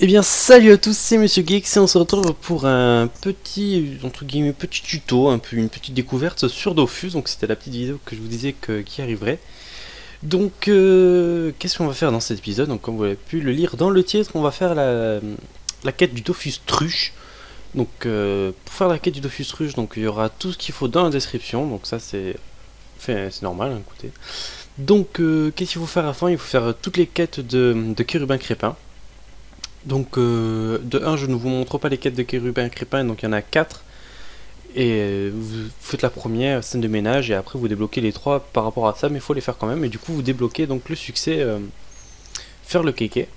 Eh bien salut à tous, c'est Monsieur Geeks et on se retrouve pour un petit, entre guillemets, petit tuto, une petite découverte sur Dofus. Donc c'était la petite vidéo que je vous disais qui arriverait. Donc qu'est-ce qu'on va faire dans cet épisode? Donc comme vous avez pu le lire dans le titre, on va faire la quête du Dofus Truche. Donc pour faire la quête du Dofus Truche, donc il y aura tout ce qu'il faut dans la description. Donc ça c'est normal, hein, écoutez. Donc qu'est-ce qu'il faut faire avant? Il faut faire toutes les quêtes de Kérubin Crépin. Donc de 1 je ne vous montre pas les quêtes de Kérubin Crépin, donc il y en a 4. Et vous faites la première, scène de ménage, et après vous débloquez les 3 par rapport à ça, mais il faut les faire quand même. Et du coup vous débloquez donc le succès, faire le kéké,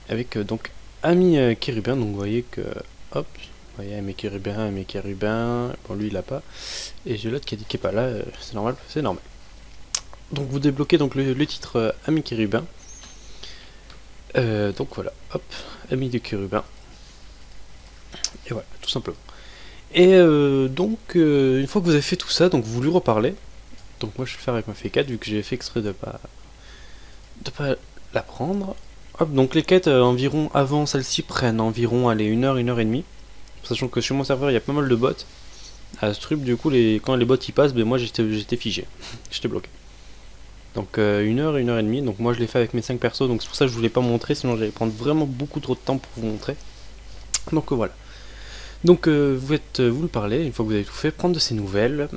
avec donc ami Kérubin. Donc vous voyez que, hop, vous voyez ami Kérubin, bon lui il a pas. Et j'ai l'autre qui est pas là, c'est normal, c'est normal. Donc vous débloquez donc le titre ami Kérubin. Donc voilà, hop, ami de Kérubin. Et voilà, tout simplement. Et donc, une fois que vous avez fait tout ça, donc vous lui reparlez. Donc moi je vais le faire avec ma F4 vu que j'ai fait exprès de pas la prendre. Hop, donc les quêtes environ avant celle-ci prennent environ allez, 1 heure, 1 heure et demie. Sachant que sur mon serveur il y a pas mal de bots. À Strup du coup quand les bots y passent, ben moi j'étais figé. J'étais bloqué. Donc 1 heure, 1 heure et demie. Donc moi je l'ai fait avec mes 5 persos, donc c'est pour ça que je voulais pas montrer, sinon j'allais prendre vraiment beaucoup trop de temps pour vous montrer. Donc voilà. Donc vous le parlez, une fois que vous avez tout fait, prendre de ses nouvelles,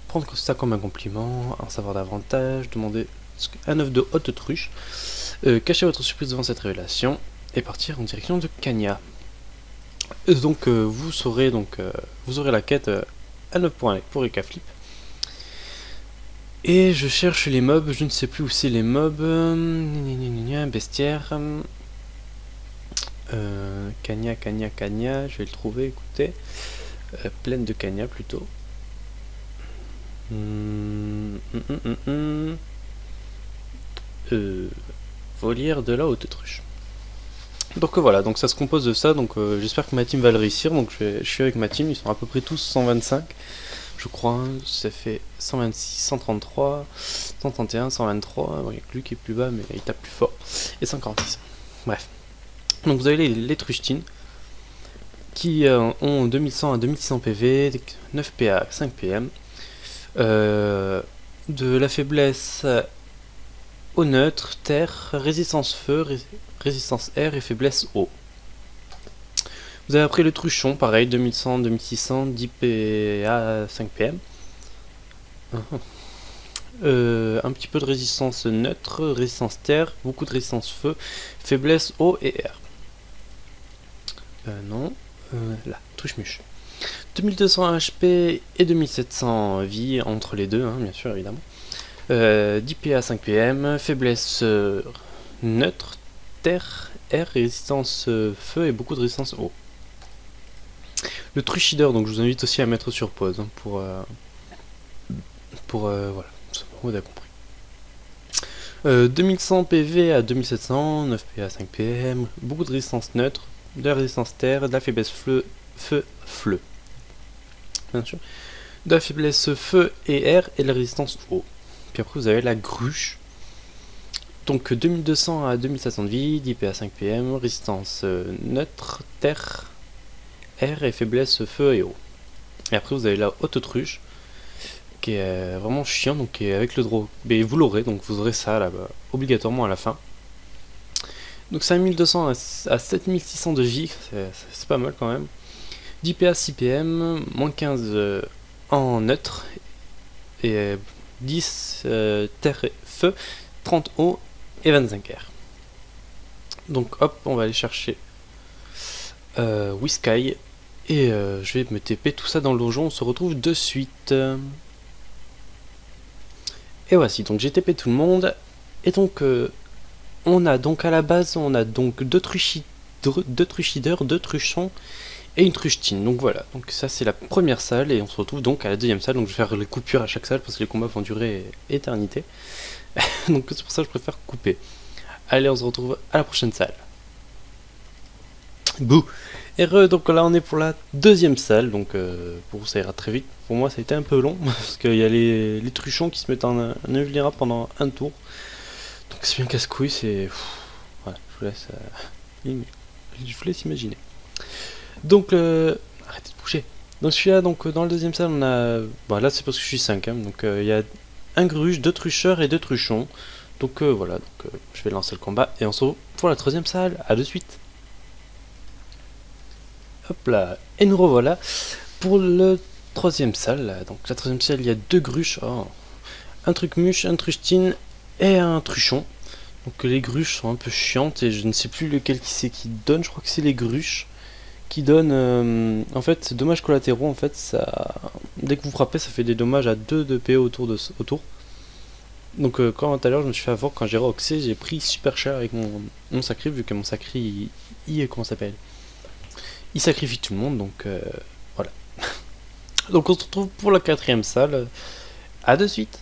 prendre ça comme un compliment, en savoir davantage, demander un œuf de haute truche, cacher votre surprise devant cette révélation, et partir en direction de Kanya. Donc vous saurez vous aurez la quête à 9 points pour Ekaflip. Et je cherche les mobs, je ne sais plus où c'est les mobs, bestiaire. Kanya, je vais le trouver, écoutez. Pleine de Kanya plutôt. Volière de la haute truche. Donc voilà, donc ça se compose de ça, donc j'espère que ma team va le réussir, donc je suis avec ma team, ils sont à peu près tous 125, je crois, hein, ça fait 126, 133, 131, 123, il y a que lui qui est plus bas mais il tape plus fort, et 146, bref. Donc vous avez les truchtines, qui ont 2100 à 2600 PV, 9 PA, 5 PM, de la faiblesse au neutre, terre, résistance feu, résistance air et faiblesse eau. Vous avez après le truchon, pareil, 2100, 2600, 10 PA, 5 PM. Un petit peu de résistance neutre, résistance terre, beaucoup de résistance feu, faiblesse eau et air. Non, là, truche-muche. 2200 HP et 2700 vie entre les deux, hein, bien sûr, évidemment. 10 PA 5 PM, faiblesse neutre, terre, air, résistance feu et beaucoup de résistance eau. Le truchideur, donc je vous invite aussi à mettre sur pause hein, voilà, vous avez compris. 2100 PV à 2700, 9 PA 5 PM, beaucoup de résistance neutre, de la résistance terre, de la faiblesse feu, bien sûr, de la faiblesse feu et air et de la résistance eau. Puis après vous avez la gruche. Donc 2200 à 2700 de vie, 10 PA 5 PM, résistance neutre, terre, air et faiblesse feu et eau. Et après vous avez la haute truche, qui est vraiment chiant, donc qui est avec le draw. Mais vous l'aurez, donc vous aurez ça là, obligatoirement à la fin. Donc 5200 à 7600 de vie, c'est pas mal quand même. 10 PA 6 PM, moins 15 en neutre, et 10 terre et feu, 30 eau et 25 air. Donc hop, on va aller chercher Whisky, et je vais me TP tout ça dans le donjon, on se retrouve de suite. Et voici, donc j'ai TP tout le monde, et donc on a donc à la base, on a donc deux truchideurs, 2 truchons, et une truchtine. Donc voilà, donc ça c'est la première salle, et on se retrouve donc à la deuxième salle, donc je vais faire les coupures à chaque salle, parce que les combats vont durer éternité. Donc c'est pour ça que je préfère couper. Allez, on se retrouve à la prochaine salle. Bouh. Et donc là on est pour la deuxième salle, donc pour vous ça ira très vite. Pour moi ça a été un peu long, parce qu'il y a les truchons qui se mettent en invulnérable pendant un tour. Donc c'est bien casse-couille, c'est... Voilà, je vous laisse Je vous laisse imaginer. Donc, arrêtez de bouger. Donc celui-là, donc dans le deuxième salle, on a... Bon, là c'est parce que je suis 5, hein. Donc il y a un gruge, 2 trucheurs et 2 truchons. Donc voilà, donc, je vais lancer le combat et on se retrouve pour la troisième salle. À de suite. Hop là, et nous revoilà pour le troisième salle. Là. Donc la troisième salle, il y a 2 gruches. Oh. Un truc-muche, un truchtine et un truchon. Donc les gruches sont un peu chiantes et je ne sais plus lequel qui donne. Je crois que c'est les gruches qui donnent en fait dommages collatéraux. En fait, ça, dès que vous frappez, ça fait des dommages à 2 de PO autour. Donc quand tout à l'heure je me suis fait avoir quand j'ai roxé, j'ai pris super cher avec mon sacré, vu que mon sacré il comment ça s'appelle, il sacrifie tout le monde. Donc voilà. Donc on se retrouve pour la quatrième salle. À de suite.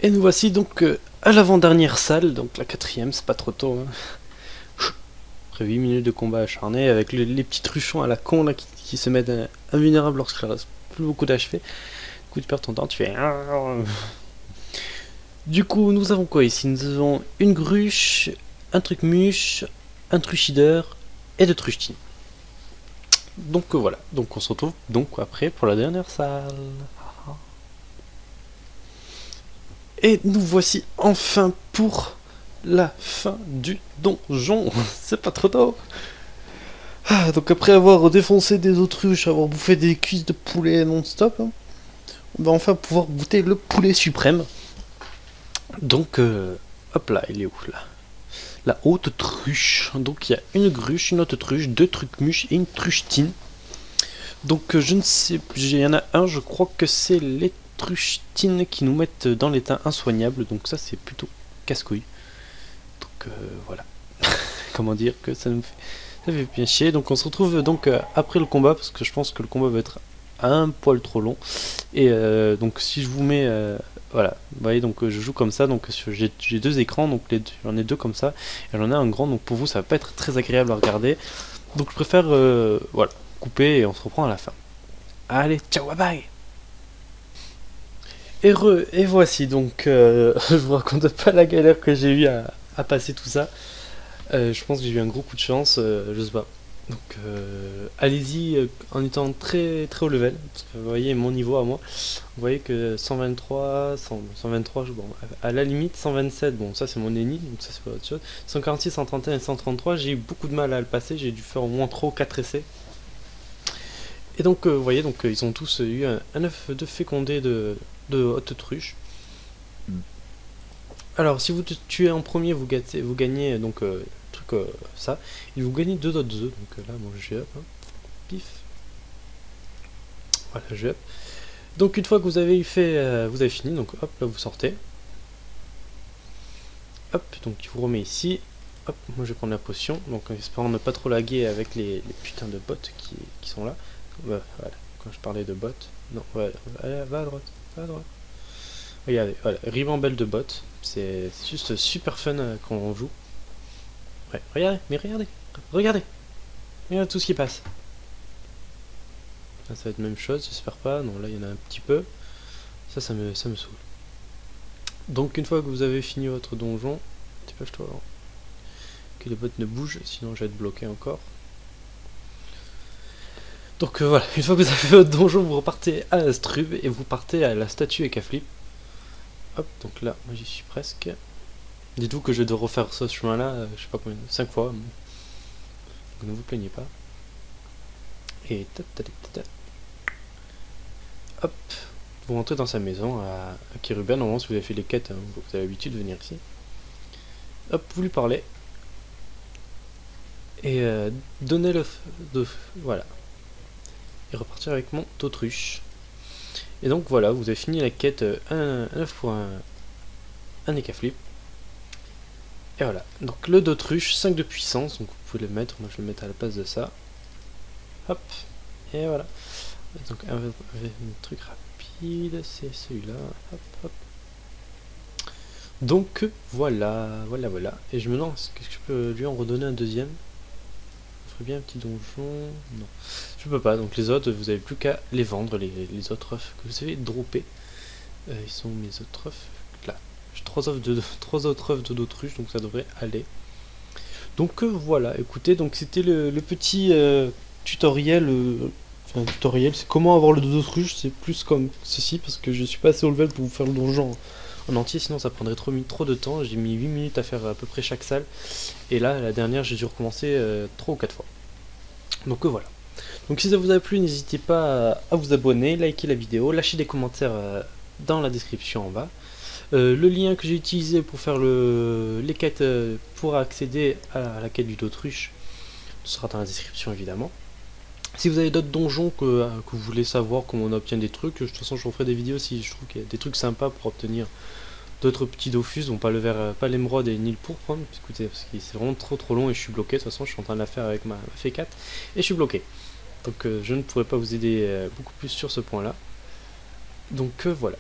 Et nous voici donc à l'avant-dernière salle, donc la quatrième, c'est pas trop tôt. Hein. Après 8 minutes de combat acharné avec les petits truchons à la con là qui se mettent invulnérables lorsqu'il reste plus beaucoup d'HP. Du coup tu perds ton temps, tu fais... Du coup nous avons quoi ici? Nous avons une gruche, un truc muche, un truchideur et 2 truchtines. Donc voilà, donc on se retrouve donc après pour la dernière salle. Et nous voici enfin pour la fin du donjon. C'est pas trop tôt. Ah, donc après avoir défoncé des autruches, avoir bouffé des cuisses de poulet non-stop, hein, on va enfin pouvoir goûter le poulet suprême. Donc, hop là, il est où là? La haute truche. Donc il y a une gruche, une haute truche, 2 trucs-muches et une truchtine. Donc je ne sais plus, il y en a un, je crois que c'est les truchtines qui nous mettent dans l'état insoignable. Donc ça c'est plutôt casse-couille. Donc voilà. Comment dire que ça fait bien chier. Donc on se retrouve donc après le combat, parce que je pense que le combat va être un poil trop long. Et donc si je vous mets... voilà, vous voyez, donc je joue comme ça, donc j'ai 2 écrans, donc j'en ai 2 comme ça, et j'en ai un grand, donc pour vous ça va pas être très agréable à regarder. Donc je préfère voilà, couper et on se reprend à la fin. Allez, ciao, bye bye. Et voici donc, je vous raconte pas la galère que j'ai eu à passer tout ça. Je pense que j'ai eu un gros coup de chance, je sais pas. Donc allez-y en étant très très haut level, parce que vous voyez mon niveau à moi, vous voyez que 123, 123, bon, à la limite 127, bon ça c'est mon ennemi, donc ça c'est pas autre chose. 146, 131 et 133, j'ai eu beaucoup de mal à le passer, j'ai dû faire au moins 3 ou 4 essais. Et donc vous voyez, donc ils ont tous eu un œuf de fécondé de haute truche. Alors si vous tuez en premier, vous gagnez donc ça, et vous gagnez 2 autres œufs. Donc là moi je vais up, hein. Pif, voilà, je vais up. Donc une fois que vous avez fait vous avez fini, donc hop là vous sortez, hop, donc il vous remet ici, hop, moi je vais prendre la potion, donc en espérant ne pas trop laguer avec les putains de bots qui sont là. Voilà, quand je parlais de bots, non, voilà, va à droite, va à droite. Regardez, voilà, ribambelle de bots, c'est juste super fun quand on joue. Ouais, regardez, mais regardez tout ce qui passe. Là, ça va être la même chose, j'espère pas. Non, là il y en a un petit peu. Ça me saoule. Donc une fois que vous avez fini votre donjon, dépêche-toi que les bots ne bougent, sinon je vais être bloqué encore. Donc voilà, une fois que vous avez fait votre donjon, vous repartez à la strube et vous partez à la statue Ekaflip. Hop, donc là, moi j'y suis presque. Dites-vous que je vais refaire ce chemin-là, je sais pas combien, 5 fois. Donc ne vous plaignez pas. Et hop, vous rentrez dans sa maison à Kiruben. Normalement, si vous avez fait les quêtes, hein, vous avez l'habitude de venir ici. Hop, vous lui parlez. Et donnez voilà. Et repartir avec mon autruche. Et donc voilà, vous avez fini la quête 1 œuf pour un Ekaflip. Et voilà, donc le d'autruche, 5 de puissance, donc vous pouvez le mettre, moi je vais le mettre à la place de ça. Hop, et voilà. Donc un truc rapide, c'est celui-là. Hop, hop. Donc voilà. Et je me demande, est-ce que je peux lui en redonner un deuxième? Je ferais bien un petit donjon. Non, je peux pas. Donc les autres, vous avez plus qu'à les vendre, les autres œufs que vous avez droppés. Ils sont mes autres œufs là. J'ai 3 autres œufs d'autruche, donc ça devrait aller. Donc voilà, écoutez, donc c'était le petit tutoriel. Enfin, tutoriel, c'est comment avoir le dos d'autruche, c'est plus comme ceci parce que je suis pas assez au level pour vous faire le donjon en entier, sinon ça prendrait trop de temps. J'ai mis 8 minutes à faire à peu près chaque salle, et là, la dernière, j'ai dû recommencer 3 ou 4 fois. Donc voilà. Donc si ça vous a plu, n'hésitez pas à vous abonner, liker la vidéo, lâcher des commentaires dans la description en bas. Le lien que j'ai utilisé pour faire les quêtes pour accéder à la quête du d'autruche sera dans la description évidemment. Si vous avez d'autres donjons que vous voulez savoir comment on obtient des trucs, de toute façon je vous ferai des vidéos si je trouve qu'il y a des trucs sympas pour obtenir d'autres petits Dofus, bon pas le vert, pas l'émeraude et ni le pourpre, hein, écoutez, parce que c'est vraiment trop long et je suis bloqué, de toute façon je suis en train de la faire avec ma F4 et je suis bloqué. Donc je ne pourrais pas vous aider beaucoup plus sur ce point là. Donc voilà.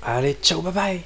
Allez, ciao, bye bye.